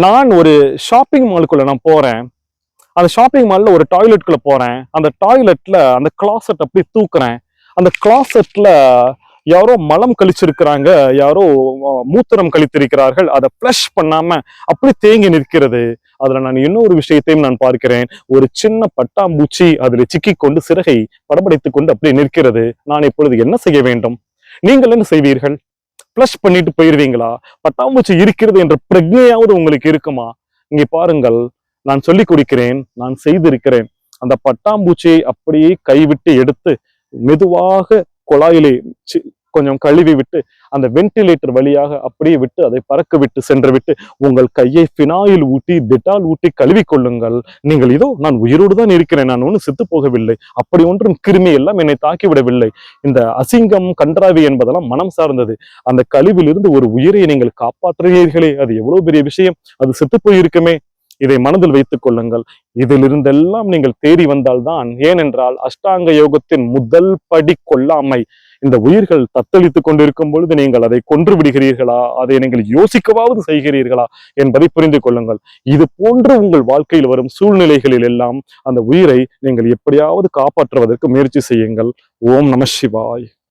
நான் ஒரு ஷாப்பிங் மாலுக்குள்ள நான் போறேன். அந்த ஷாப்பிங் மால்ல ஒரு டாய்லெட்குள்ள போறேன். அந்த டாய்லெட்ல அந்த கிளாசெட் அப்படியே தூக்குறேன். அந்த கிளாசெட்ல யாரோ மலம் கழிச்சிருக்கிறாங்க. யாரோ மூத்திரம் கழித்திருக்கிறார்கள். அதை ஃப்ளஷ் பண்ணாம அப்படி தேங்கி நிற்கிறது. அதுல நான் இன்னொரு விஷயத்தையும் நான் பார்க்கிறேன். ஒரு சின்ன பட்டாம்பூச்சி அதில் சிக்கிக் கொண்டு சிறகை படபடைத்துக் கொண்டு அப்படியே நிற்கிறது. நான் இப்பொழுது என்ன செய்ய வேண்டும்? நீங்கள் என்ன செய்வீர்கள்? ஃப்ளஷ் பண்ணிட்டு போயிருவீங்களா? பட்டாம்பூச்சி இருக்கிறது என்ற பிரக்ஞையாவது உங்களுக்கு இருக்குமா? இங்கே பாருங்கள், நான் சொல்லிக் கொடுக்கிறேன், நான் செய்திருக்கிறேன். அந்த பட்டாம்பூச்சியை அப்படியே கைவிட்டு எடுத்து மெதுவாக குழாயிலே கொஞ்சம் கழுவி விட்டு அந்த வென்டிலேட்டர் வழியாக அப்படியே விட்டு அதை பறக்க விட்டு சென்று விட்டு உங்கள் கையை பினாயில் ஊட்டி டெட்டால் ஊட்டி கழுவி கொள்ளுங்கள். நீங்கள் இதோ நான் உயிரோடு தான் இருக்கிறேன், நான் ஒன்றும் செத்து போகவில்லை, அப்படி ஒன்றும் கிருமி எல்லாம் என்னை தாக்கி விடவில்லை. இந்த அசிங்கம் கன்றாவி என்பதெல்லாம் மனம் சார்ந்தது. அந்த கழிவிலிருந்து ஒரு உயிரை நீங்கள் காப்பாற்றுகிறீர்களே, அது எவ்வளவு பெரிய விஷயம். அது செத்து போயிருக்குமே. இதை மனதில் வைத்துக் கொள்ளுங்கள். இதிலிருந்தெல்லாம் நீங்கள் தேறி வந்தால்தான், ஏனென்றால் அஷ்டாங்க யோகத்தின் முதல் படி கொல்லாமை. இந்த உயிர்கள் தத்தளித்துக் கொண்டிருக்கும் பொழுது நீங்கள் அதை கொன்று விடுகிறீர்களா, அதை நீங்கள் யோசிக்கவாவது செய்கிறீர்களா என்பதை புரிந்து கொள்ளுங்கள். இது போன்று உங்கள் வாழ்க்கையில் வரும் சூழ்நிலைகளில் எல்லாம் அந்த உயிரை நீங்கள் எப்படியாவது காப்பாற்றுவதற்கு முயற்சி செய்யுங்கள். ஓம் நம சிவாய்.